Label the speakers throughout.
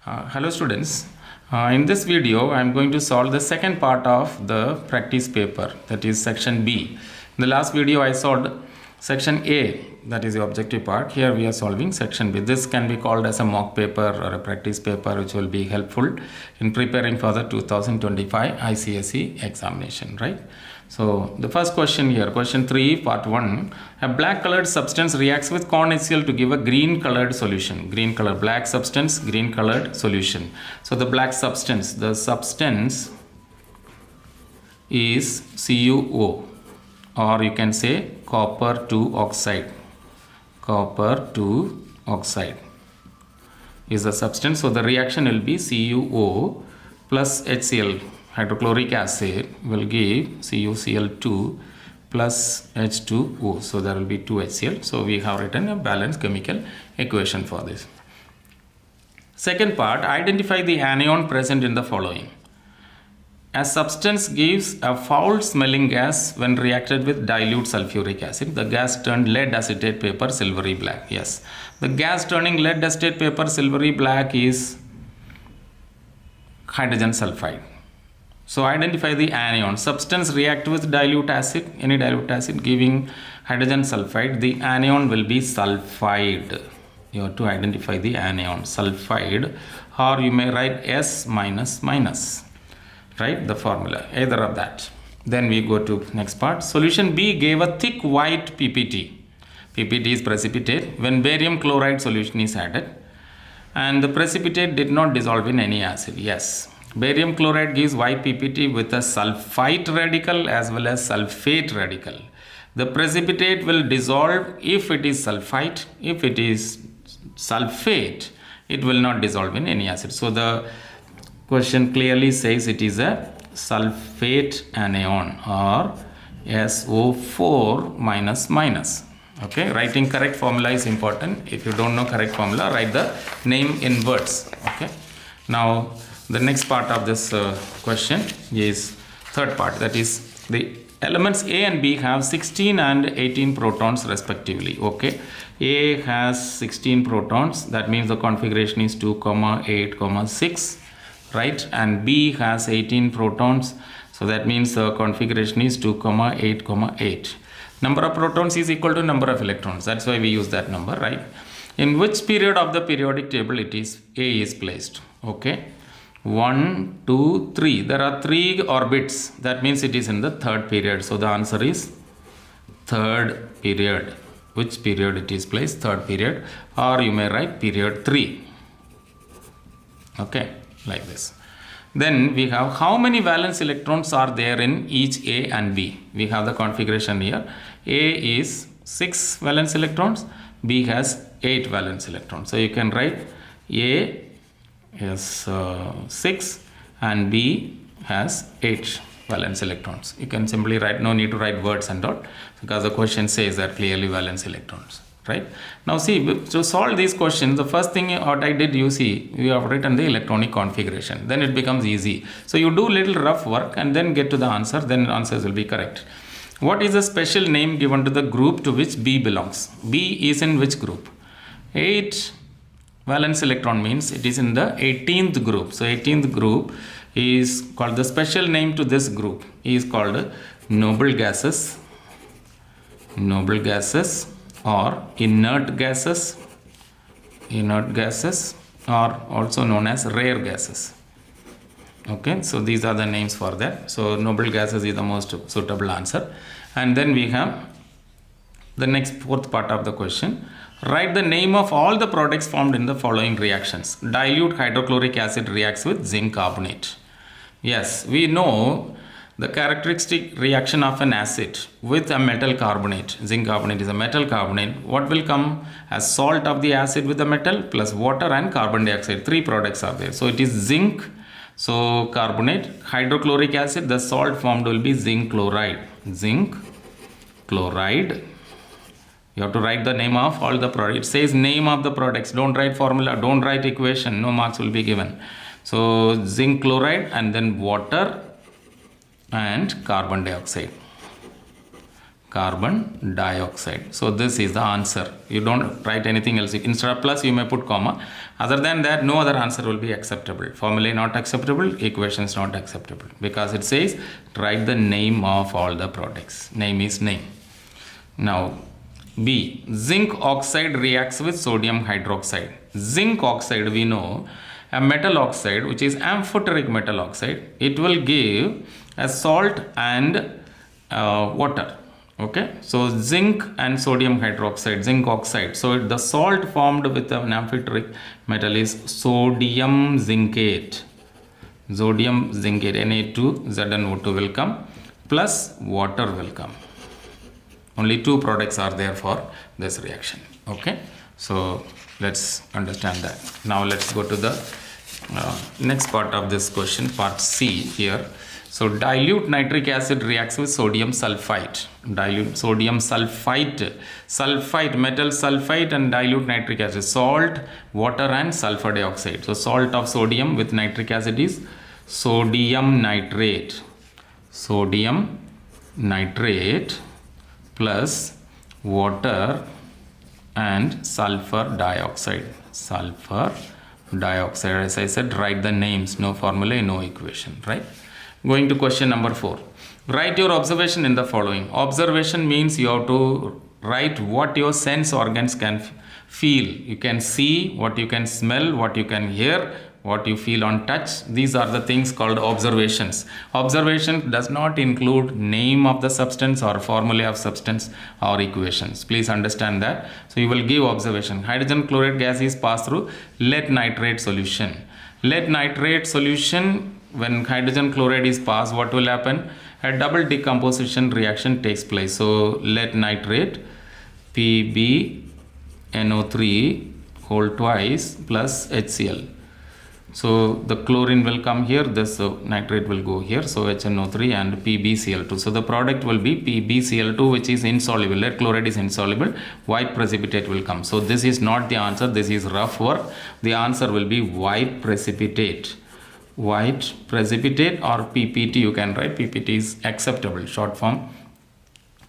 Speaker 1: Hello students. In this video I am going to solve the second part of the practice paper, that is section B. In the last video I solved section A, that is the objective part. Here we are solving section B. This can be called as a mock paper or a practice paper, which will be helpful in preparing for the 2025 ICSE examination, right? So the first question here, question 3, part 1. A black colored substance reacts with corn HCl to give a green colored solution. Green color, black substance, green colored solution. So the black substance, the substance is CuO, or you can say copper 2 oxide. Copper 2 oxide is the substance. So the reaction will be CuO plus HCl. Hydrochloric acid will give CuCl2 plus H2O. So there will be 2 HCl. So we have written a balanced chemical equation for this. Second part, identify the anion present in the following. A substance gives a foul smelling gas when reacted with dilute sulfuric acid. The gas turned lead acetate paper silvery black. Yes, the gas turning lead acetate paper silvery black is hydrogen sulfide. So identify the anion. Substance react with dilute acid, any dilute acid giving hydrogen sulfide. The anion will be sulfide. You have to identify the anion, sulfide, or you may write S minus minus, right? The formula, either of that. Then we go to next part. Solution B gave a thick white PPT. PPT is precipitate when barium chloride solution is added, and the precipitate did not dissolve in any acid. Yes. Barium chloride gives white PPT with a sulfite radical as well as sulfate radical. The precipitate will dissolve if it is sulfite. If it is sulfate, it will not dissolve in any acid. So the question clearly says it is a sulfate anion, or SO4 minus minus. Okay, writing correct formula is important. If you don't know correct formula, write the name in words. Okay, now the next part of this question is third part, that is the elements A and B have 16 and 18 protons respectively. Okay, A has 16 protons, that means the configuration is 2, 8, 6, right? And B has 18 protons, so that means the configuration is 2, 8, 8. Number of protons is equal to number of electrons, that's why we use that number, right? In which period of the periodic table it is A is placed? Okay, 1, 2, 3. There are 3 orbits. That means it is in the third period. So the answer is third period. Which period it is placed? Third period. Or you may write period 3. Okay, like this. Then we have how many valence electrons are there in each A and B. We have the configuration here. A is 6 valence electrons. B has 8 valence electrons. So you can write A is 6 and B has 8 valence electrons. You can simply write, no need to write words and all, because the question says that clearly valence electrons, right? Now see, to solve these questions, the first thing what I did, you see, we have written the electronic configuration, then it becomes easy. So you do little rough work and then get to the answer, then answers will be correct. What is the special name given to the group to which B belongs? B is in which group? 8 valence electron means it is in the 18th group. So 18th group is called, the special name to this group is called noble gases, noble gases, or inert gases, inert gases, or also known as rare gases. Okay, so these are the names for that. So noble gases is the most suitable answer. And then we have the next fourth part of the question. Write the name of all the products formed in the following reactions. Dilute hydrochloric acid reacts with zinc carbonate. Yes, we know the characteristic reaction of an acid with a metal carbonate. Zinc carbonate is a metal carbonate. What will come as salt of the acid with the metal plus water and carbon dioxide? 3 products are there. So it is zinc, so carbonate, hydrochloric acid, the salt formed will be zinc chloride. Zinc chloride. You have to write the name of all the products. It says name of the products. Don't write formula. Don't write equation. No marks will be given. So zinc chloride and then water and carbon dioxide. carbon dioxide. So this is the answer. You don't write anything else. Instead of plus, you may put comma. Other than that, no other answer will be acceptable. Formulae not acceptable, equations not acceptable. Because it says, write the name of all the products. Name is name. Now, B. Zinc oxide reacts with sodium hydroxide. Zinc oxide, we know, a metal oxide, which is amphoteric metal oxide, it will give a salt and water. Okay, so zinc and sodium hydroxide, zinc oxide. So the salt formed with an amphoteric metal is sodium zincate. Sodium zincate, Na2, ZnO2 will come, plus water will come. Only two products are there for this reaction. Okay, so let's understand that. Now let's go to the next part of this question, part C here. So dilute nitric acid reacts with sodium sulfite. Dilute sodium sulfite, metal sulfite, and dilute nitric acid, salt, water and sulfur dioxide. So salt of sodium with nitric acid is sodium nitrate. Sodium nitrate plus water and sulfur dioxide. Sulfur dioxide. As I said, write the names, no formula, no equation, right? Going to question number 4. Write your observation in the following. Observation means you have to write what your sense organs can feel. You can see, what you can smell, what you can hear, what you feel on touch. These are the things called observations. Observation does not include name of the substance or formula of substance or equations. Please understand that. So you will give observation. Hydrogen chloride gas is passed through lead nitrate solution. Lead nitrate solution, when hydrogen chloride is passed, what will happen? A double decomposition reaction takes place. So lead nitrate, PbNO3 whole twice plus HCl. So the chlorine will come here, this nitrate will go here, so HNO3 and PbCl2. So the product will be PbCl2, which is insoluble. Lead chloride is insoluble, white precipitate will come. So this is not the answer, this is rough work. The answer will be white precipitate. White precipitate or PPT you can write. PPT is acceptable, short form.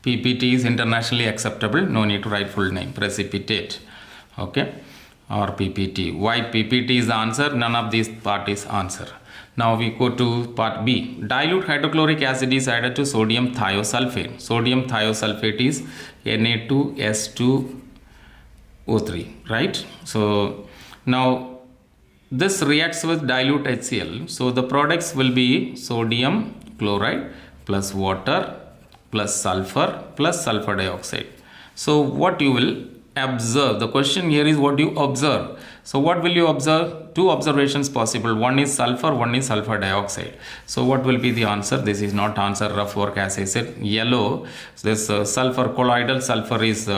Speaker 1: PPT is internationally acceptable, no need to write full name, precipitate. Okay, or PPT. White PPT is the answer, none of these part is answer. Now we go to part B. Dilute hydrochloric acid is added to sodium thiosulfate. Sodium thiosulfate is Na2S2O3, right? So now this reacts with dilute HCl. So the products will be sodium chloride plus water plus sulfur dioxide. So what you will observe, the question here is what you observe. So what will you observe? Two observations possible. One is sulfur, one is sulfur dioxide. So what will be the answer? This is not answer, rough work, as I said. Yellow, this sulfur, colloidal sulfur is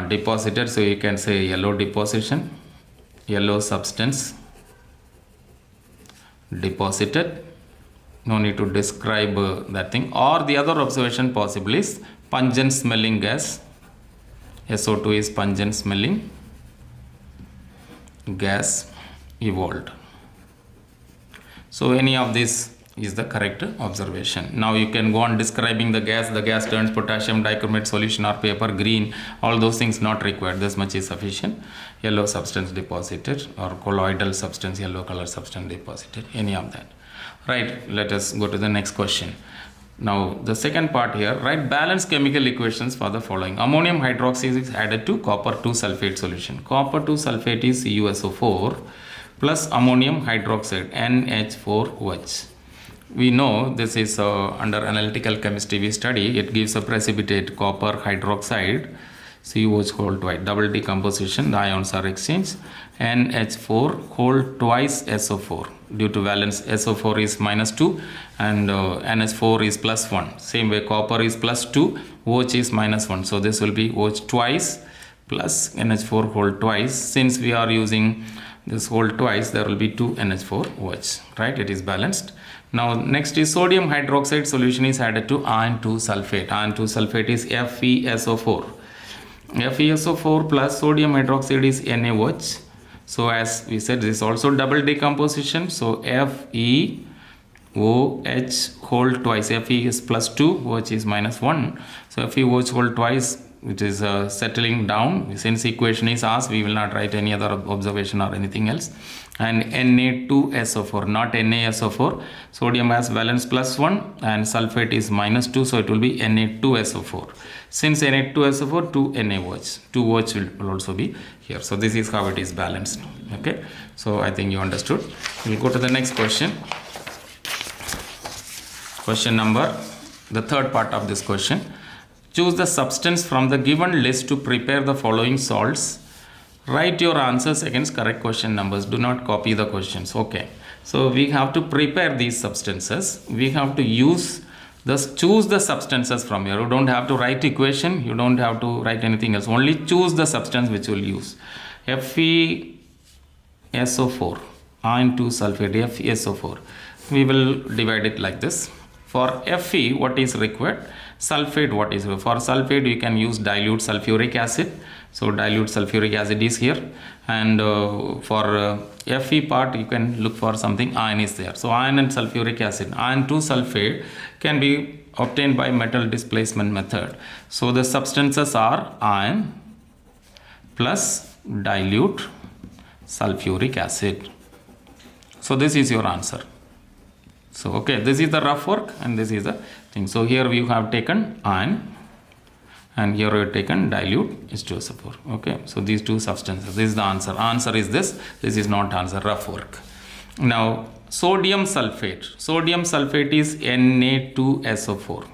Speaker 1: deposited. So you can say yellow deposition, yellow substance deposited. No need to describe that thing. Or the other observation possible is pungent smelling gas. SO2 is pungent smelling gas evolved. So any of this is the correct observation. Now you can go on describing the gas. The gas turns potassium dichromate solution or paper green. All those things not required. This much is sufficient. Yellow substance deposited or colloidal substance, yellow color substance deposited. Any of that. Right. Let us go to the next question. Now the second part here, write balanced chemical equations for the following. Ammonium hydroxide is added to copper 2 sulfate solution. Copper 2 sulfate is CuSO4 plus ammonium hydroxide NH4OH. We know this is under analytical chemistry we study. It gives a precipitate copper hydroxide CuOH whole twice, double decomposition, the ions are exchanged, NH4 whole twice SO4. Due to valence, SO4 is -2 and NH4 is +1. Same way copper is +2, OH is -1. So this will be OH twice plus NH4 whole twice. Since we are using this whole twice, there will be 2 NH4 OH, right? It is balanced. Now next is sodium hydroxide solution is added to iron 2 sulfate. Iron 2 sulfate is FeSO4. FeSO4 plus sodium hydroxide is NaOH. So as we said, this is also double decomposition. So Fe OH whole twice. Fe is plus 2, OH is minus 1. So Fe OH whole twice, which is settling down. Since equation is asked, we will not write any other observation or anything else. And Na2SO4, not NaSO4. Sodium has valence plus 1 and sulfate is minus 2, so it will be Na2SO4. Since Na2SO4, 2 NaOH. 2 OH will also be here. So this is how it is balanced. Okay. So I think you understood. We'll go to the next question. Question number, the third part of this question. Choose the substance from the given list to prepare the following salts. Write your answers against correct question numbers. Do not copy the questions. Okay. So we have to prepare these substances. We have to choose the substances from here. You don't have to write equation. You don't have to write anything else. Only choose the substance which you will use. FeSO4, iron 2 sulfate, FeSO4. We will divide it like this. For Fe, what is required? Sulfate, what is required? For sulfate, you can use dilute sulfuric acid. So dilute sulfuric acid is here. And for Fe part, you can look for something, iron is there. So iron and sulfuric acid. Iron 2 sulfate can be obtained by metal displacement method. So the substances are iron plus dilute sulfuric acid. So this is your answer. So, okay, this is the rough work and this is the thing. So, here we have taken iron and here we have taken dilute H2SO4. Okay, so these two substances, this is the answer. Answer is this is not answer, rough work. Now, sodium sulfate. Sodium sulfate is Na2SO4.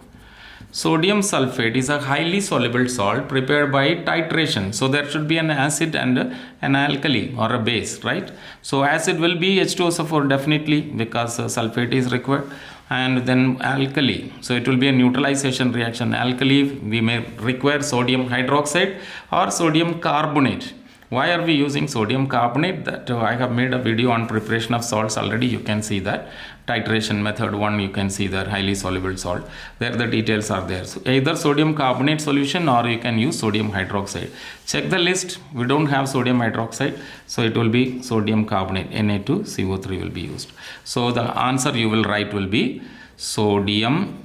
Speaker 1: Sodium sulfate is a highly soluble salt prepared by titration. So there should be an acid and an alkali or a base, right? So acid will be H2SO4 definitely because sulfate is required, and then alkali. So it will be a neutralization reaction. Alkali, we may require sodium hydroxide or sodium carbonate. Why are we using sodium carbonate? That I have made a video on preparation of salts already. You can see that. Titration method 1, you can see that highly soluble salt. There the details are there. So either sodium carbonate solution or you can use sodium hydroxide. Check the list. We don't have sodium hydroxide. So it will be sodium carbonate. Na2CO3 will be used. So the answer you will write will be sodium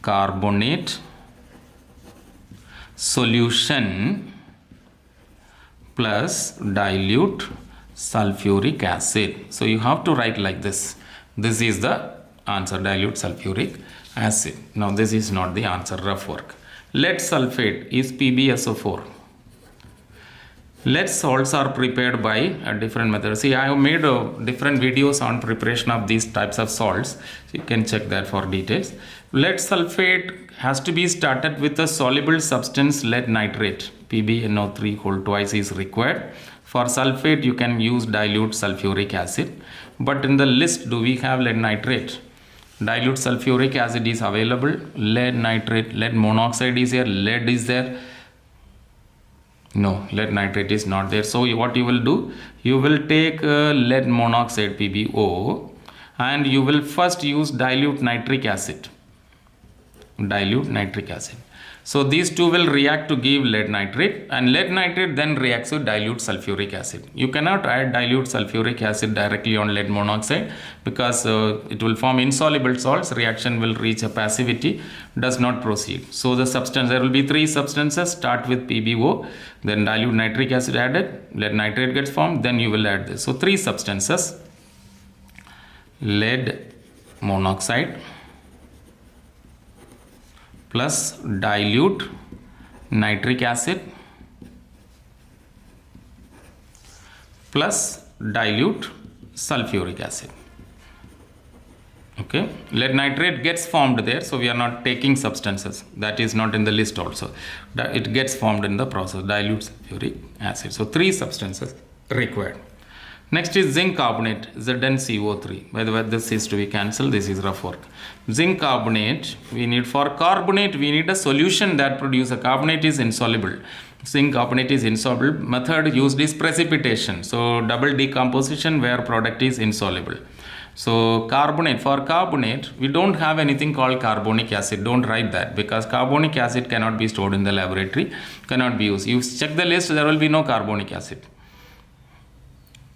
Speaker 1: carbonate solution plus dilute sulfuric acid. So you have to write like this. This is the answer, dilute sulfuric acid. Now this is not the answer, rough work. Lead sulfate is PbSO4. Lead salts are prepared by a different method. See, I have made different videos on preparation of these types of salts. So you can check that for details. Lead sulfate has to be started with a soluble substance, lead nitrate. PbNO3 whole twice is required. For sulfate, you can use dilute sulfuric acid. But in the list, do we have lead nitrate? Dilute sulfuric acid is available. Lead nitrate, lead monoxide is here. Lead is there. No, lead nitrate is not there. So what you will do? You will take lead monoxide PbO and you will first use dilute nitric acid. Dilute nitric acid. So these two will react to give lead nitrate, and lead nitrate then reacts with dilute sulfuric acid. You cannot add dilute sulfuric acid directly on lead monoxide because it will form insoluble salts. Reaction will reach a passivity, does not proceed. So the substance, there will be three substances, start with PbO, then dilute nitric acid added, lead nitrate gets formed, then you will add this. So three substances, lead monoxide plus dilute nitric acid plus dilute sulfuric acid. Okay, lead nitrate gets formed there, so we are not taking substances. That is not in the list also. It gets formed in the process, dilute sulfuric acid. So three substances required. Next is zinc carbonate, ZnCO3. By the way, this is to be cancelled. This is rough work. Zinc carbonate, we need for carbonate, we need a solution that produces a carbonate is insoluble. Zinc carbonate is insoluble. Method used is precipitation. So double decomposition where product is insoluble. So carbonate, for carbonate, we don't have anything called carbonic acid. Don't write that because carbonic acid cannot be stored in the laboratory, cannot be used. You check the list, there will be no carbonic acid.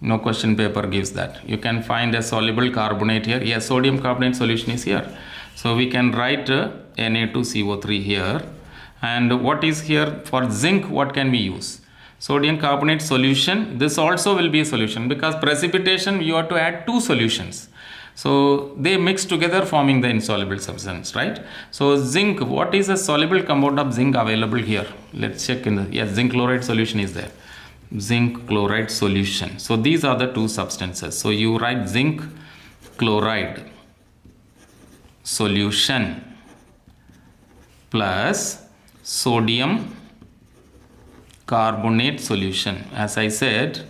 Speaker 1: No question paper gives that. You can find a soluble carbonate here. Yes, sodium carbonate solution is here. So we can write Na2CO3 here. And what is here for zinc? What can we use? Sodium carbonate solution. This also will be a solution because precipitation you have to add two solutions. So they mix together forming the insoluble substance, right? So zinc, what is a soluble compound of zinc available here? Let's check in the, yes, zinc chloride solution is there. Zinc chloride solution. So these are the two substances. So you write zinc chloride solution plus sodium carbonate solution. As I said,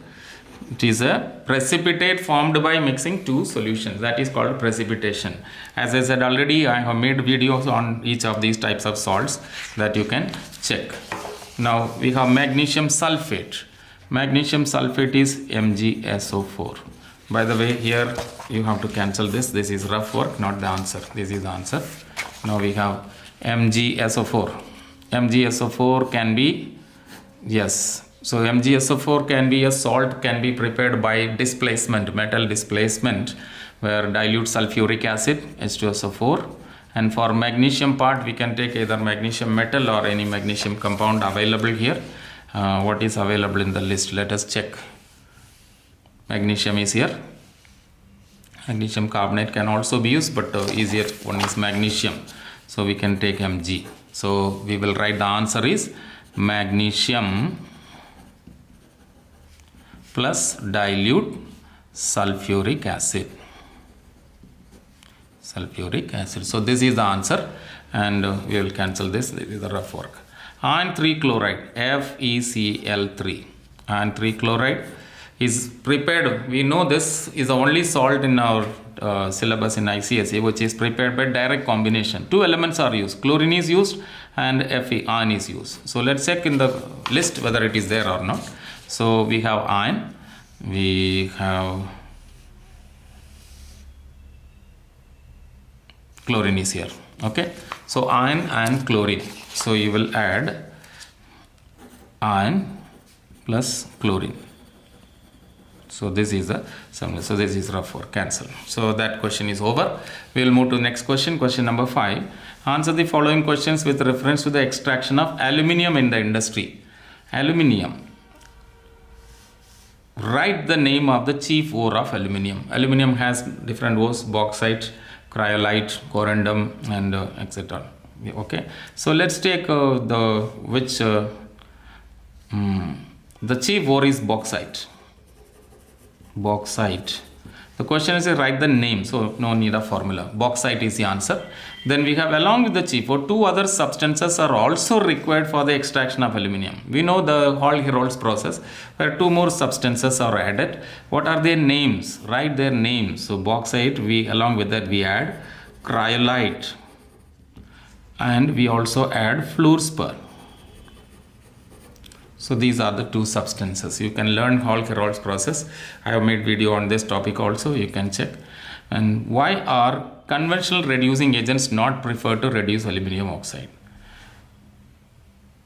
Speaker 1: it is a precipitate formed by mixing two solutions. That is called precipitation. As I said already, I have made videos on each of these types of salts that you can check. Now we have magnesium sulfate. Magnesium sulfate is MgSO4. By the way, here you have to cancel this. This is rough work, not the answer. This is the answer. Now we have MgSO4. MgSO4 can be, yes. So MgSO4 can be a salt, can be prepared by displacement, metal displacement, where dilute sulfuric acid, H2SO4. And for magnesium part, we can take either magnesium metal or any magnesium compound available here. What is available in the list? Let us check. Magnesium is here. Magnesium carbonate can also be used, but easier one is magnesium. So we can take Mg. So we will write the answer is magnesium plus dilute sulfuric acid. Sulfuric acid. So this is the answer, and we will cancel this. This is the rough work. Iron 3 chloride, FeCl3. Iron 3 chloride is prepared. We know this is the only salt in our syllabus in ICSE which is prepared by direct combination. Two elements are used. Chlorine is used and Fe, iron is used. So let's check in the list whether it is there or not. So we have iron. We have chlorine is here. Okay. So iron and chlorine. So you will add iron plus chlorine. So this is the sum. So this is rough work. Cancel. So that question is over. We will move to the next question. Question number 5. Answer the following questions with reference to the extraction of aluminium in the industry. Aluminium. Write the name of the chief ore of aluminium. Aluminium has different ores: bauxite, cryolite, corundum, and etc. Okay. So let's take the chief ore is bauxite. Bauxite. The question is write the name, so no need of formula. Bauxite is the answer. Then we have, along with the chief ore, two other substances are also required for the extraction of aluminium. We know the Hall-Herold's process where two more substances are added. What are their names? Write their names. So bauxite, we along with that we add cryolite, and we also add fluorspar. So these are the two substances. You can learn Hall-Herold's process. I have made video on this topic also. You can check. And why are conventional reducing agents not preferred to reduce aluminum oxide?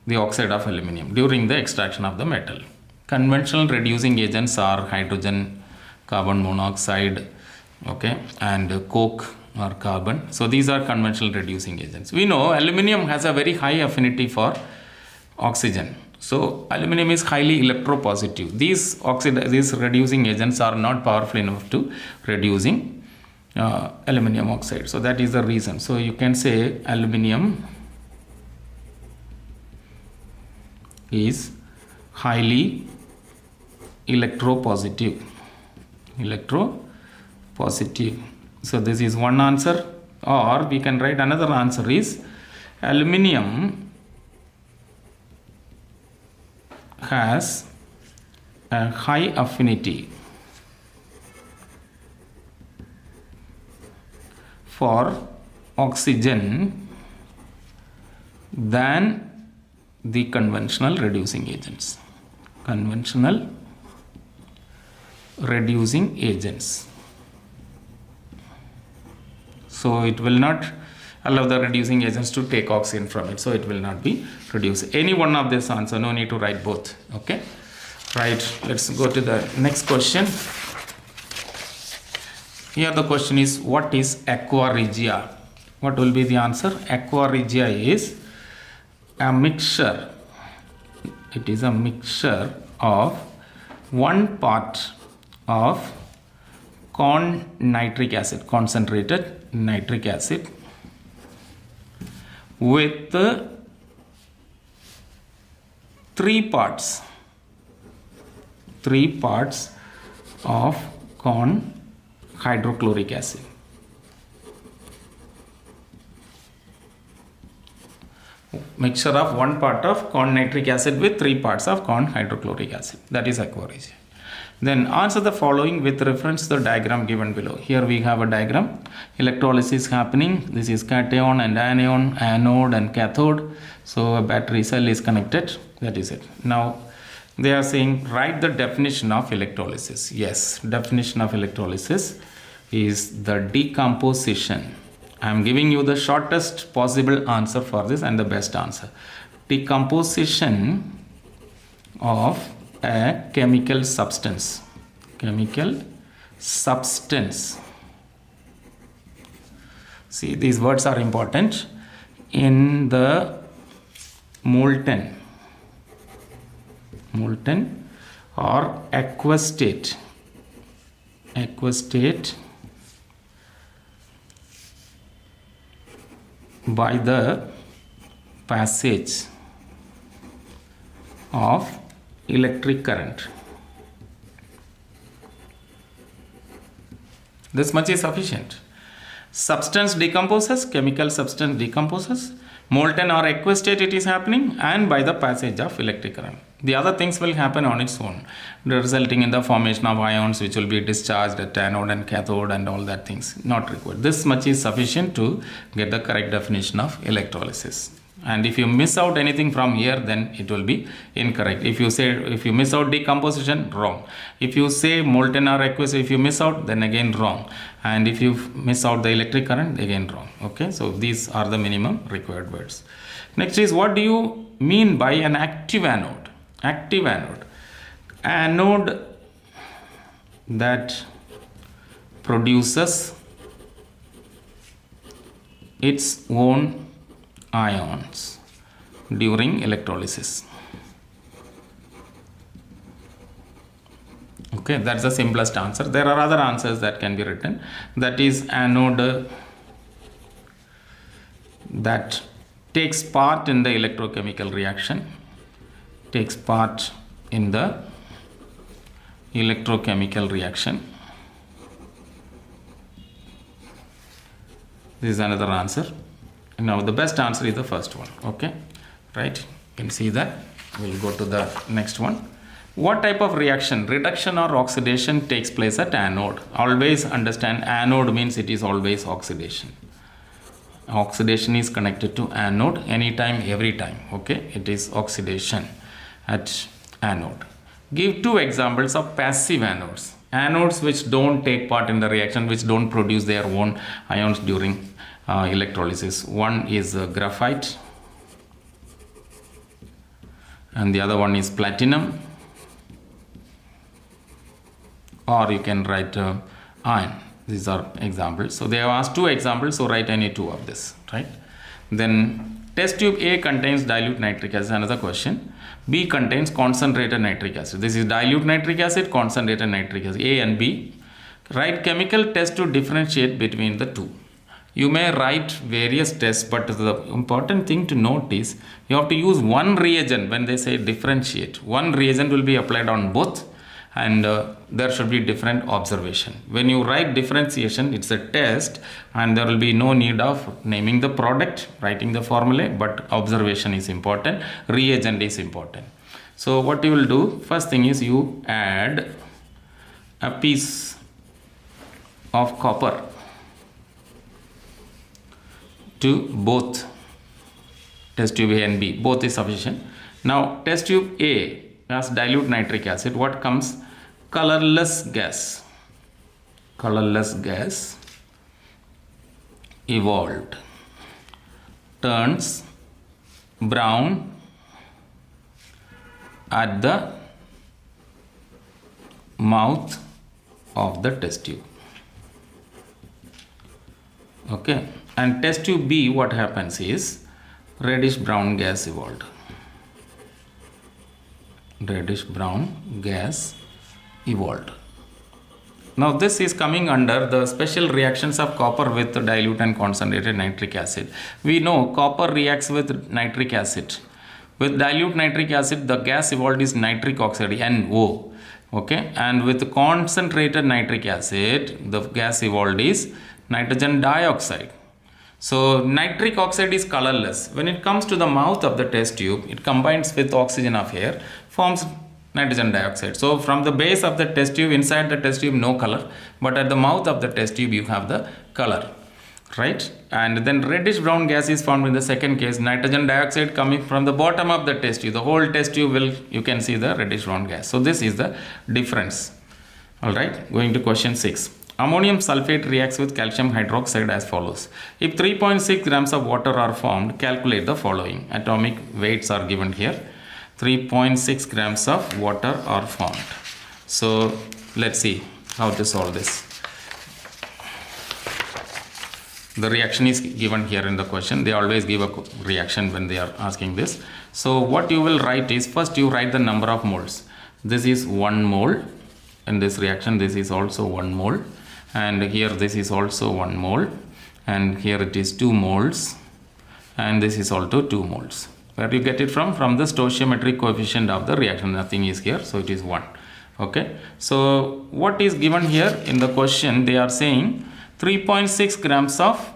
Speaker 1: The oxide of aluminum during the extraction of the metal. Conventional reducing agents are hydrogen, carbon monoxide, okay, and coke or carbon. So these are conventional reducing agents. We know aluminum has a very high affinity for oxygen. So aluminum is highly electropositive. These reducing agents are not powerful enough to reducing aluminum oxide. So that is the reason. So you can say aluminum is highly electropositive. Electropositive. So this is one answer, or we can write another answer is aluminum has a high affinity for oxygen than the conventional reducing agents. Conventional reducing agents. So it will not allow the reducing agents to take oxygen from it. So it will not be reduced. Any one of this answer, no need to write both. Okay. Right, let's go to the next question. Here the question is, what is aqua regia? What will be the answer? Aqua regia is a mixture. It is a mixture of 1 part of corn nitric acid, concentrated nitric acid, with 3 parts of corn hydrochloric acid. Mixture of 1 part of corn nitric acid with 3 parts of corn hydrochloric acid. That is aqua regia. Then answer the following with reference to the diagram given below. Here we have a diagram. Electrolysis happening. This is cation and anion, anode and cathode. So a battery cell is connected. That is it. Now they are saying write the definition of electrolysis. Yes, definition of electrolysis is the decomposition. I am giving you the shortest possible answer for this and the best answer. Decomposition of a chemical substance. See, these words are important. In the molten or aqueous state by the passage of electric current. This much is sufficient. Substance decomposes, chemical substance decomposes, molten or aqueous state it is happening, and by the passage of electric current. The other things will happen on its own, resulting in the formation of ions which will be discharged at anode and cathode and all that things not required. This much is sufficient to get the correct definition of electrolysis. And if you miss out anything from here, then it will be incorrect. If you miss out decomposition, wrong. If you say molten or aqueous, if you miss out, then again wrong. And if you miss out the electric current, again wrong. Okay, so these are the minimum required words. Next is, what do you mean by an active anode? Active anode. Anode that produces its own ions during electrolysis. Okay, that's the simplest answer. There are other answers that can be written. That is anode that takes part in the electrochemical reaction. Takes part in the electrochemical reaction. This is another answer. Now the best answer is the first one. Okay, right, you can see that. We'll go to the next one. What type of reaction, reduction or oxidation, takes place at anode? Always understand, anode means it is always oxidation. Oxidation is connected to anode anytime, every time. Okay, it is oxidation at anode. Give 2 examples of passive anodes. Anodes which don't take part in the reaction, which don't produce their own ions during electrolysis. One is graphite and the other one is platinum, or you can write iron. These are examples. So they have asked 2 examples, so write any 2 of this, right? Then test tube A contains dilute nitric acid, another question. B contains concentrated nitric acid. This is dilute nitric acid, concentrated nitric acid, A and B. Write chemical test to differentiate between the 2. You may write various tests, but the important thing to note is you have to use one reagent when they say differentiate. One reagent will be applied on both, and there should be different observation. When you write differentiation, it's a test and there will be no need of naming the product, writing the formula, but observation is important, reagent is important. So what you will do, first thing is you add a piece of copper to both test tube A and B. Both is sufficient. Now test tube A has dilute nitric acid. What comes? Colorless gas. Colorless gas evolved. Turns brown at the mouth of the test tube. Okay, and test tube B, what happens is reddish brown gas evolved. Reddish brown gas evolved. Now this is coming under the special reactions of copper with dilute and concentrated nitric acid. We know copper reacts with nitric acid. With dilute nitric acid, the gas evolved is nitric oxide, NO. Okay, and with concentrated nitric acid, the gas evolved is nitrogen dioxide. So nitric oxide is colorless. When it comes to the mouth of the test tube, it combines with oxygen of air, forms nitrogen dioxide. So from the base of the test tube, inside the test tube, no color, but at the mouth of the test tube, you have the color, right? And then reddish brown gas is formed in the second case, nitrogen dioxide coming from the bottom of the test tube. The whole test tube will, you can see the reddish brown gas. So this is the difference. All right, going to question 6. Ammonium sulfate reacts with calcium hydroxide as follows. If 3.6 grams of water are formed, calculate the following. Atomic weights are given here. 3.6 grams of water are formed. So let's see how to solve this. The reaction is given here in the question. They always give a reaction when they are asking this. So what you will write is, first you write the number of moles. This is 1 mole. In this reaction, this is also 1 mole. And here this is also 1 mole. And here it is 2 moles. And this is also 2 moles. Where you get it from? From the stoichiometric coefficient of the reaction. Nothing is here, so it is 1. Okay. So what is given here in the question? They are saying 3.6 grams of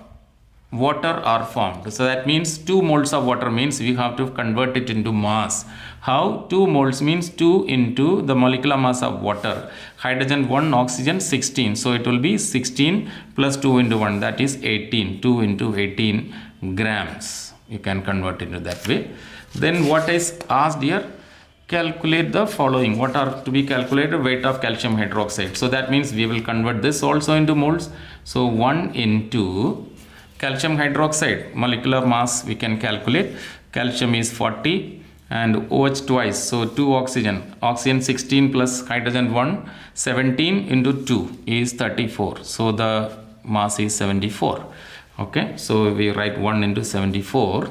Speaker 1: water are formed. So that means 2 moles of water means we have to convert it into mass. How? 2 moles means 2 into the molecular mass of water. Hydrogen 1, oxygen 16. So it will be 16 plus 2 into 1, that is 18. 2 into 18 grams. You can convert it into that way. Then what is asked here? Calculate the following. What are to be calculated? Weight of calcium hydroxide. So that means we will convert this also into moles. So 1 into calcium hydroxide, molecular mass we can calculate. Calcium is 40 and OH twice. So 2 oxygen. Oxygen 16 plus hydrogen 1. 17 into 2 is 34. So the mass is 74. Okay, so we write 1 into 74,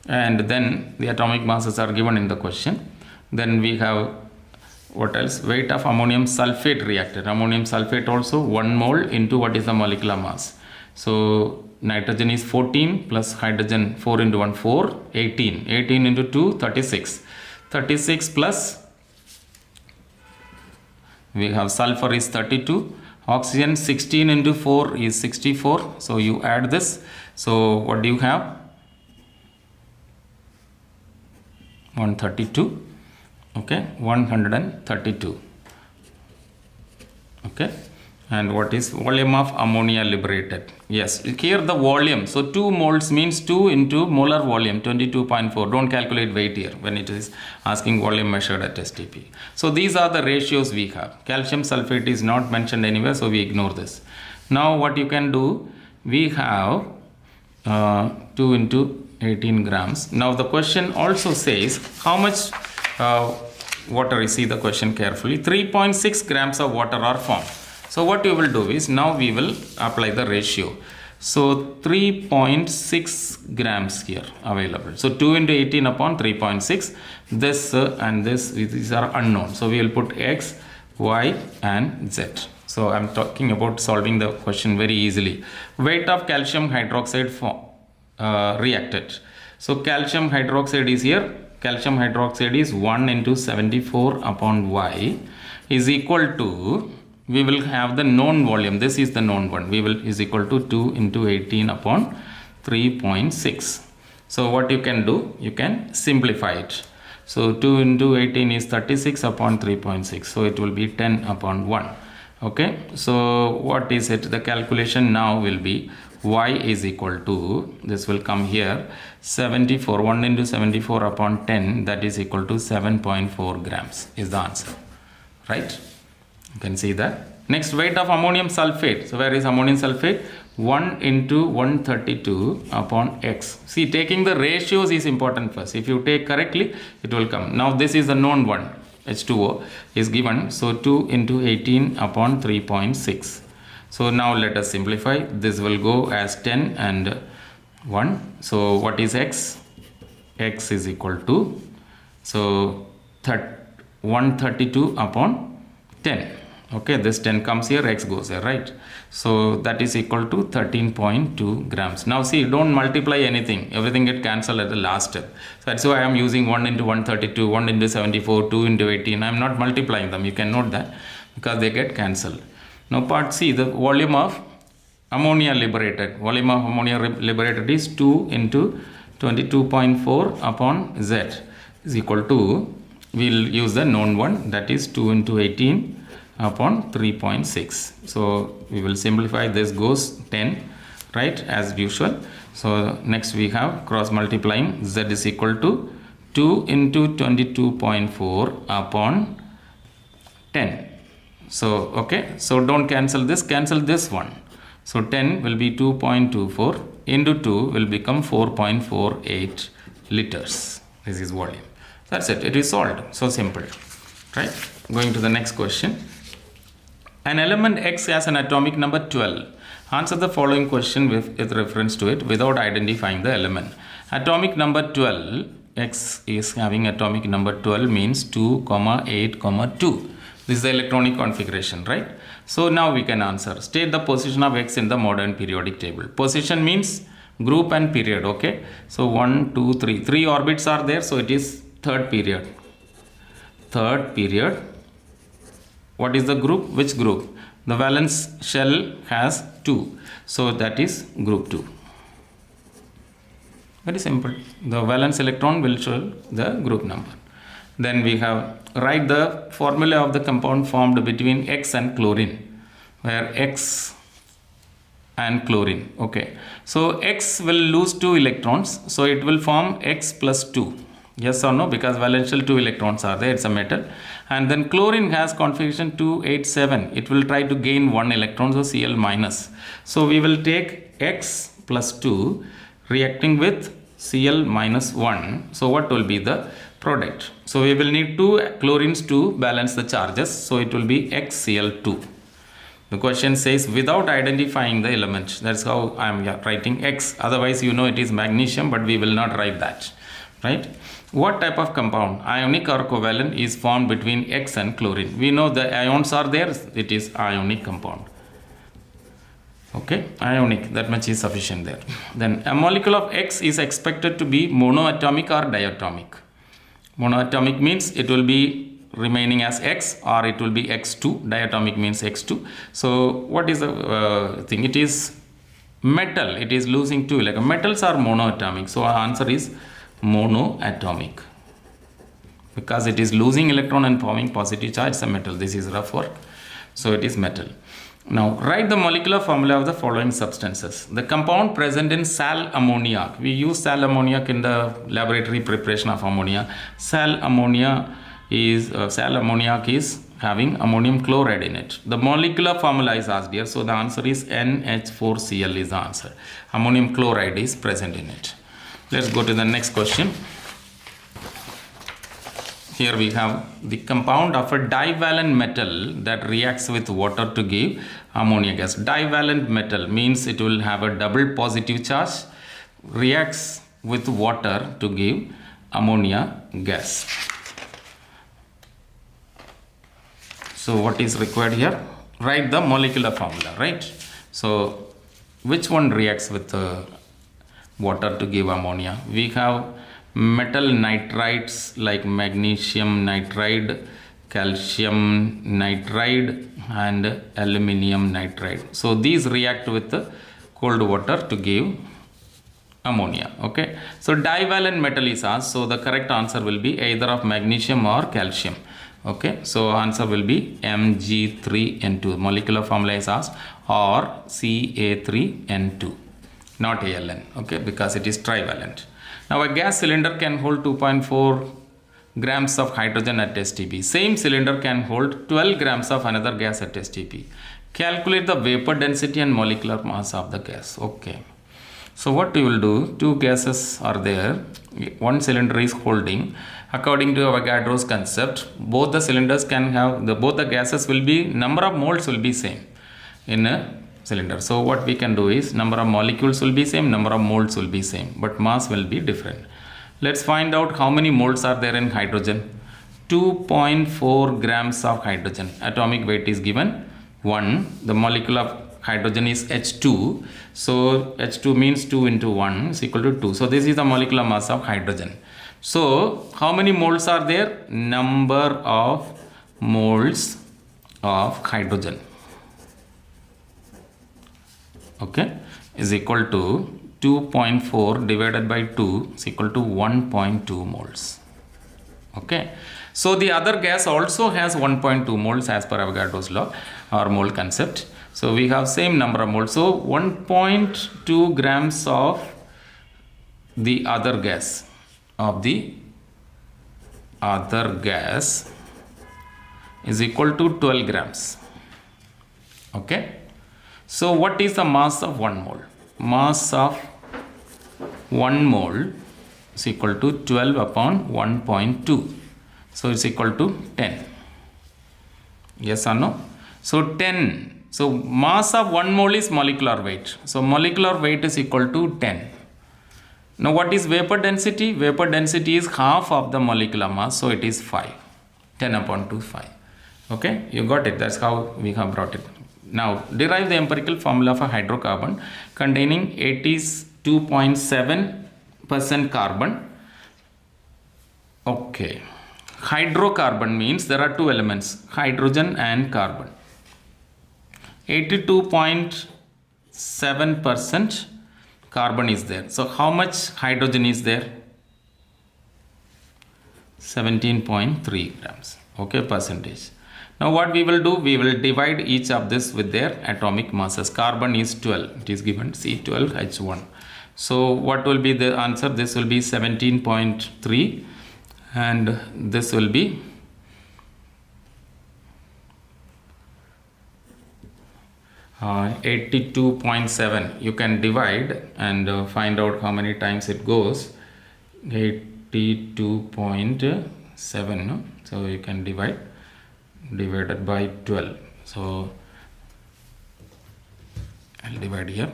Speaker 1: and then the atomic masses are given in the question. Then we have what else? Weight of ammonium sulfate reacted. Ammonium sulfate also 1 mole into what is the molecular mass. So nitrogen is 14 plus hydrogen 4 into 1, 4, 18. 18 into 2, 36. 36 plus we have sulfur is 32. Oxygen 16 into 4 is 64. So you add this. So what do you have? 132. Okay, 132. Okay, and what is volume of ammonia liberated? Yes, here the volume. So 2 moles means 2 into molar volume, 22.4. Don't calculate weight here when it is asking volume measured at STP. So these are the ratios we have. Calcium sulfate is not mentioned anywhere, so we ignore this. Now what you can do, we have 2 into 18 grams. Now the question also says how much water. You see the question carefully. 3.6 grams of water are formed. So what you will do is, now we will apply the ratio. So 3.6 grams here available. So 2 into 18 upon 3.6. This and this, these are unknown. So we will put X, Y and Z. So I'm talking about solving the question very easily. Weight of calcium hydroxide reacted. So calcium hydroxide is here. Calcium hydroxide is 1 into 74 upon Y is equal to, we will have the known volume. This is the known one. We will is equal to 2 into 18 upon 3.6. So what you can do, you can simplify it. So 2 into 18 is 36 upon 3.6. So it will be 10 upon 1. Okay. So what is it? The calculation now will be Y is equal to, this will come here, 74. 1 into 74 upon 10, that is equal to 7.4 grams is the answer. Right? You can see that. Next, weight of ammonium sulfate. So where is ammonium sulfate? 1 into 132 upon X. See, taking the ratios is important first. If you take correctly, it will come. Now this is the known one. H2O is given. So 2 into 18 upon 3.6. So now let us simplify. This will go as 10 and 1. So what is x? X is equal to, so 132 upon 10. Okay, this 10 comes here, x goes here, right? So that is equal to 13.2 grams. Now see, don't multiply anything. Everything get cancelled at the last step. So that's why I am using 1 into 132, 1 into 74, 2 into 18. I am not multiplying them. You can note that because they get cancelled. Now part C, the volume of ammonia liberated. Volume of ammonia liberated is 2 into 22.4 upon Z is equal to, we will use the known one, that is 2 into 18 upon 3.6. So we will simplify, this goes 10, right, as usual. So next we have cross multiplying, Z is equal to 2 into 22.4 upon 10. So okay, so don't cancel this one. So 10 will be 2.24 into 2 will become 4.48 liters. This is volume. That's it. It is solved. So simple, right? Going to the next question. An element X has an atomic number 12. Answer the following question with reference to it without identifying the element. Atomic number 12, X is having atomic number 12 means 2, 8, 2. This is the electronic configuration, right? So now we can answer. State the position of X in the modern periodic table. Position means group and period, okay? So 1, 2, 3. 3 orbits are there, so it is third period. Third period. What is the group? Which group? The valence shell has 2. So that is group 2. Very simple. The valence electron will show the group number. Then we have, write the formula of the compound formed between X and chlorine, where X and chlorine. Okay. So X will lose 2 electrons. So it will form X plus 2. Yes or no? Because valential 2 electrons are there. It's a metal. And then chlorine has configuration 287. It will try to gain 1 electron, so Cl minus. So we will take X plus 2 reacting with Cl minus 1. So what will be the product? So we will need 2 chlorines to balance the charges. So it will be XCl2. The question says without identifying the element. That's how I am writing X. Otherwise, you know it is magnesium, but we will not write that. Right? What type of compound, ionic or covalent, is formed between X and chlorine? We know the ions are there. It is ionic compound. Okay, ionic, that much is sufficient there. Then a molecule of X is expected to be monoatomic or diatomic. Monoatomic means it will be remaining as X or it will be X2. Diatomic means X2. So what is the thing? It is metal. It is losing 2. Like metals are monoatomic. So our answer is monoatomic. Because it is losing electron and forming positive charge, it's a metal. This is rough work. So it is metal. Now write the molecular formula of the following substances. The compound present in sal ammoniac. We use sal ammoniac in the laboratory preparation of ammonia. Sal ammoniac is having ammonium chloride in it. The molecular formula is asked here. So the answer is NH4Cl is the answer. Ammonium chloride is present in it. Let's go to the next question. Here we have the compound of a divalent metal that reacts with water to give ammonia gas. Divalent metal means it will have a double positive charge, reacts with water to give ammonia gas. So what is required here? Write the molecular formula, right? So which one reacts with water to give ammonia? We have metal nitrides like magnesium nitride, calcium nitride and aluminium nitride. So these react with the cold water to give ammonia. Okay. So divalent metal is asked. So the correct answer will be either of magnesium or calcium. Okay. So answer will be Mg3N2. Molecular formula is asked, or Ca3N2, not Aln. Okay. Because it is trivalent. Now a gas cylinder can hold 2.4 grams of hydrogen at STP. Same cylinder can hold 12 grams of another gas at STP. Calculate the vapor density and molecular mass of the gas. Okay. So what you will do, two gases are there, one cylinder is holding. According to Avogadro's concept, both the cylinders can have, both the gases will be, number of moles will be same in a cylinder. So what we can do is, number of molecules will be same, number of moles will be same, but mass will be different. Let's find out how many moles are there in hydrogen. 2.4 grams of hydrogen. Atomic weight is given 1. The molecule of hydrogen is H2. So H2 means 2 into 1 is equal to 2. So this is the molecular mass of hydrogen. So how many moles are there? Number of moles of hydrogen, okay, is equal to 2.4 divided by 2 is equal to 1.2 moles. Okay. So the other gas also has 1.2 moles as per Avogadro's law or mole concept. So we have same number of moles. So 1.2 grams of the other gas is equal to 12 grams. Okay. So what is the mass of 1 mole? Mass of 1 mole is equal to 12 upon 1.2. So it's equal to 10. Yes or no? So 10. So mass of 1 mole is molecular weight. So molecular weight is equal to 10. Now what is vapor density? Vapor density is half of the molecular mass. So it is 5. 10 upon 2, 5. Okay, you got it. That's how we have brought it. Now derive the empirical formula for hydrocarbon containing 82.7% carbon. Okay. Hydrocarbon means there are two elements, hydrogen and carbon. 82.7% carbon is there. So how much hydrogen is there? 17.3 grams. Okay, percentage. Now what we will do, we will divide each of this with their atomic masses. Carbon is 12. It is given C12H1. So what will be the answer? This will be 17.3 and this will be 82.7. You can divide and find out how many times it goes. 82.7. No? So you can divided by 12. So I'll divide here.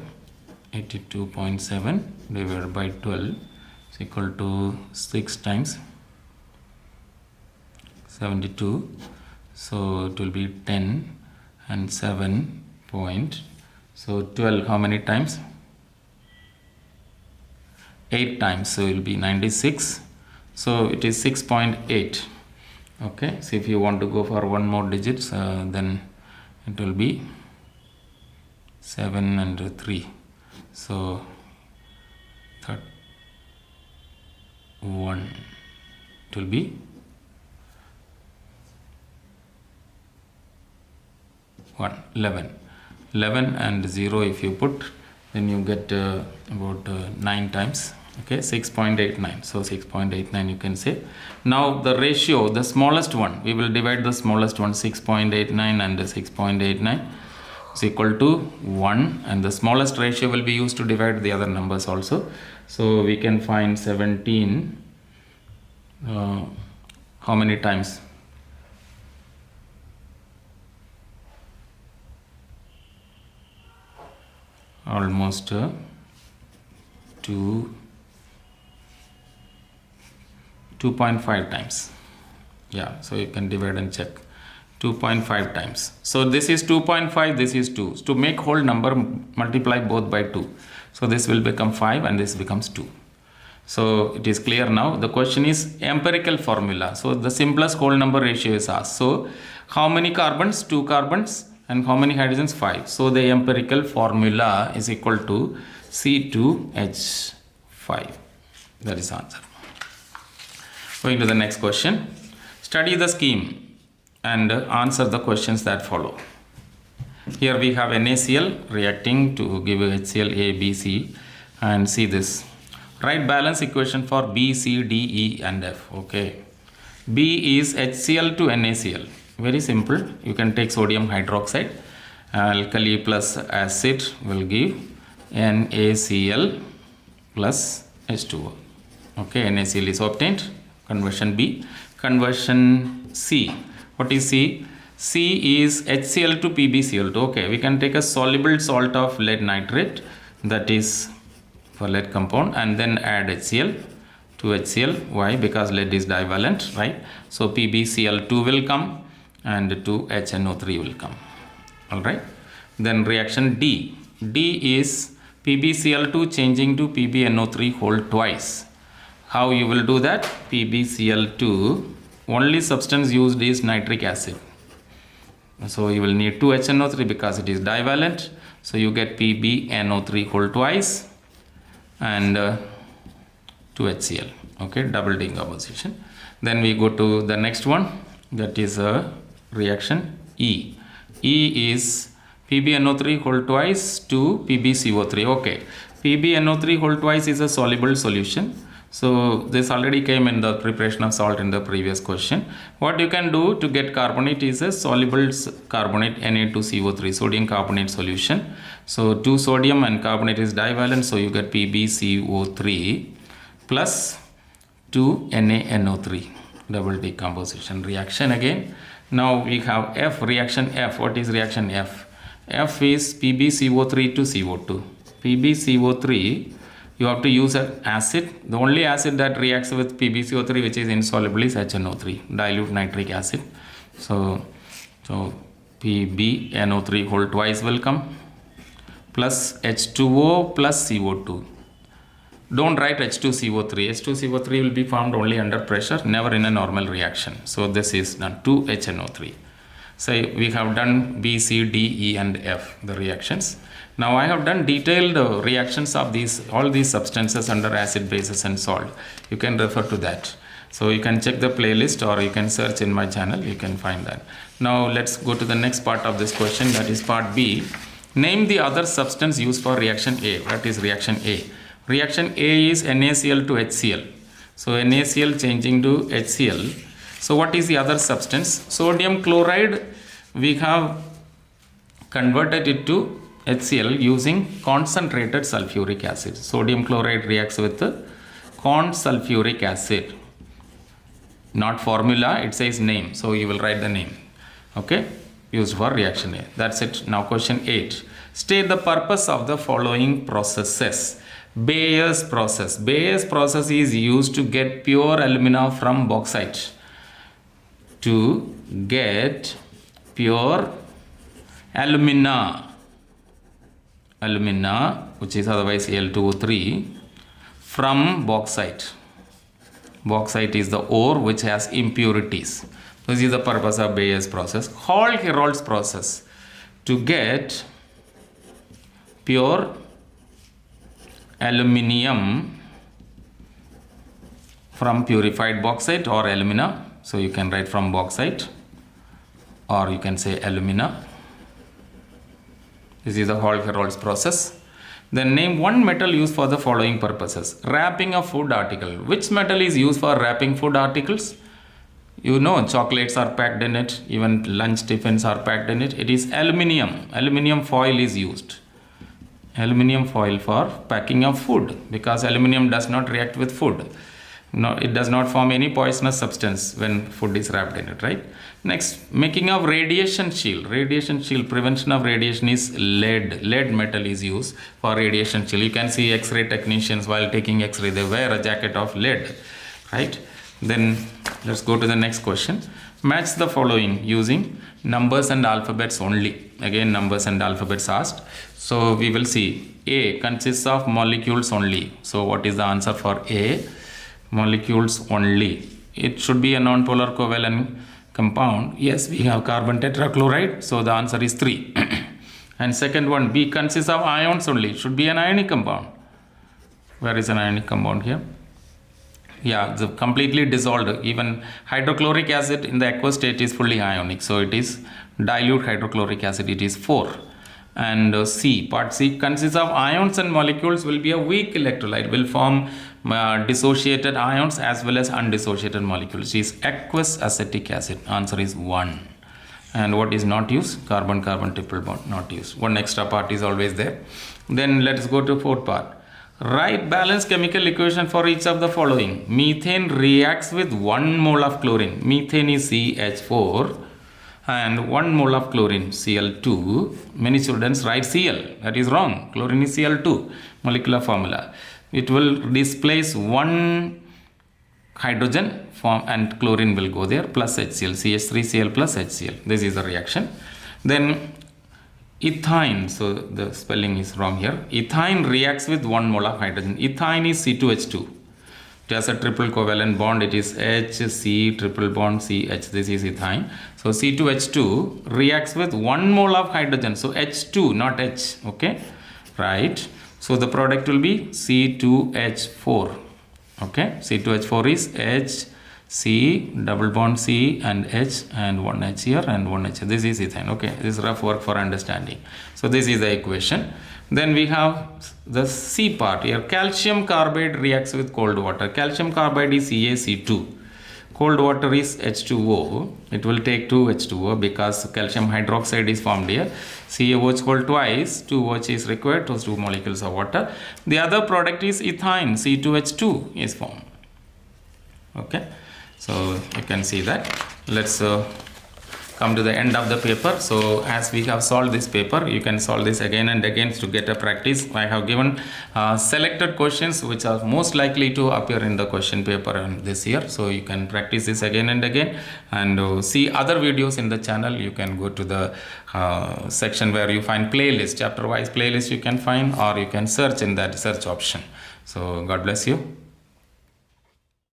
Speaker 1: 82.7 divided by 12 is equal to 6 times 72. So it will be 10 and 7 point. So 12 how many times? 8 times. So it will be 96. So it is 6.8. Okay. So if you want to go for one more digits, then it will be 7 and 3. So 1. It will be 11 and 0 if you put, then you get about 9 times. Okay, 6.89. So 6.89 you can say. Now the ratio, the smallest one, we will divide the smallest one, 6.89 and 6.89 is equal to 1, and the smallest ratio will be used to divide the other numbers also. So we can find 17 how many times? Almost 2.5 times. Yeah, so you can divide and check. 2.5 times. So this is 2.5, this is 2. To make whole number, multiply both by 2. So this will become 5 and this becomes 2. So it is clear now. The question is empirical formula. So the simplest whole number ratio is asked. So how many carbons? 2 carbons. And how many hydrogens? 5. So the empirical formula is equal to C2H5. That is the answer. Going to the next question. Study the scheme and answer the questions that follow. Here we have NaCl reacting to give HCl A, B, C, and see this. Write balance equation for B, C, D, E, and F. Okay. B is HCl to NaCl. Very simple. You can take sodium hydroxide. Alkali plus acid will give NaCl plus H2O. Okay, NaCl is obtained. Conversion B. Conversion C. What is C? C is HCl to PbCl2. Okay, we can take a soluble salt of lead nitrate, that is for lead compound, and then add HCl to HCl. Why? Because lead is divalent, right? So PbCl2 will come and 2HNO3 will come. Alright. Then reaction D. D is PbCl2 changing to PbNO3 whole twice. How you will do that? PbCl2, only substance used is nitric acid. So you will need 2HNO3 because it is divalent. So you get PbNO3 whole twice and 2HCl. Okay, double decomposition. Then we go to the next one, that is a reaction E. E is PbNO3 whole twice to PbCO3. Okay, PbNO3 whole twice is a soluble solution. So this already came in the preparation of salt in the previous question. What you can do to get carbonate is a soluble carbonate Na2CO3, sodium carbonate solution. So 2 sodium and carbonate is divalent, so you get PbCO3 plus 2 NaNO3, double decomposition reaction again. Now we have F, reaction F. What is reaction F? F is PbCO3 to CO2. PbCO3, you have to use an acid. The only acid that reacts with PbCO3 which is insoluble is HNO3, dilute nitric acid. So PbNO3 whole twice will come plus H2O plus CO2. Don't write H2CO3. H2CO3 will be formed only under pressure, never in a normal reaction. So this is done 2HNO3. So we have done B, C, D, E and F, the reactions. Now I have done detailed reactions of all these substances under acid, bases and salt. You can refer to that. So you can check the playlist or you can search in my channel, you can find that. Now let's go to the next part of this question, that is part B. Name the other substance used for reaction A. What is reaction A? Reaction A is NaCl to HCl. So NaCl changing to HCl. So what is the other substance? Sodium chloride, we have converted it to HCl using concentrated sulfuric acid. Sodium chloride reacts with corn sulfuric acid. Not formula, it says name. So you will write the name. Okay, used for reaction A. That's it. Now question 8. State the purpose of the following processes. Bayer's process. Bayer's process is used to get pure alumina from bauxite. To get pure alumina, which is otherwise Al2O3, from bauxite. Bauxite is the ore which has impurities. This is the purpose of Bayer's process. Hall-Herold's process, to get pure aluminium from purified bauxite or alumina. So you can write from bauxite or you can say alumina. This is the Hall-Herold's process. Then name one metal used for the following purposes. Wrapping a food article. Which metal is used for wrapping food articles? You know, chocolates are packed in it, even lunch tiffins are packed in it. It is aluminium. Aluminium foil is used. Aluminium foil for packing of food, because aluminium does not react with food. No, it does not form any poisonous substance when food is wrapped in it, right? Next, making of radiation shield. Radiation shield, prevention of radiation is lead. Lead metal is used for radiation shield. You can see X-ray technicians while taking X-ray, they wear a jacket of lead, right? Then let's go to the next question. Match the following using numbers and alphabets only. Again, numbers and alphabets asked. So we will see A consists of molecules only. So what is the answer for A? Molecules only. It should be a non-polar covalent compound. Yes, we have carbon tetrachloride, so the answer is 3. And second one, B consists of ions only. It should be an ionic compound. Where is an ionic compound here? Yeah, it's completely dissolved. Even hydrochloric acid in the aqueous state is fully ionic. So it is dilute hydrochloric acid. It is 4. And C, part C, consists of ions and molecules, will be a weak electrolyte, will form dissociated ions as well as undissociated molecules. It is aqueous acetic acid. Answer is 1. And what is not used? Carbon-carbon triple bond, not used. One extra part is always there. Then let's go to fourth part. Write balanced chemical equation for each of the following. Methane reacts with 1 mole of chlorine. Methane is CH4 and 1 mole of chlorine, Cl2. Many students write Cl. That is wrong. Chlorine is Cl2, molecular formula. It will displace 1 hydrogen form and chlorine will go there plus HCl, CH3Cl plus HCl. This is the reaction. Then ethine, so the spelling is wrong here. Ethine reacts with 1 mole of hydrogen. Ethine is C2H2. It has a triple covalent bond. It is HC triple bond CH. This is ethine. So C2H2 reacts with 1 mole of hydrogen. So H2, not H. Okay, right. So the product will be C2H4. Okay, C2H4 is H, C, double bond C and H, and 1 H here and 1 H. This is ethane. Okay, this is rough work for understanding. So this is the equation. Then we have the C part here. Calcium carbide reacts with cold water. Calcium carbide is CaC2. Cold water is H2O. It will take 2 H2O because calcium hydroxide is formed here. CaOH cold twice, 2 OH is required, those 2 molecules of water. The other product is ethine, C2H2 is formed. Okay, so you can see that. Let's come to the end of the paper. So as we have solved this paper, you can solve this again and again to get a practice. I have given selected questions which are most likely to appear in the question paper this year. So you can practice this again and again and see other videos in the channel. You can go to the section where you find playlist, chapter wise playlist you can find, or you can search in that search option. So God bless you.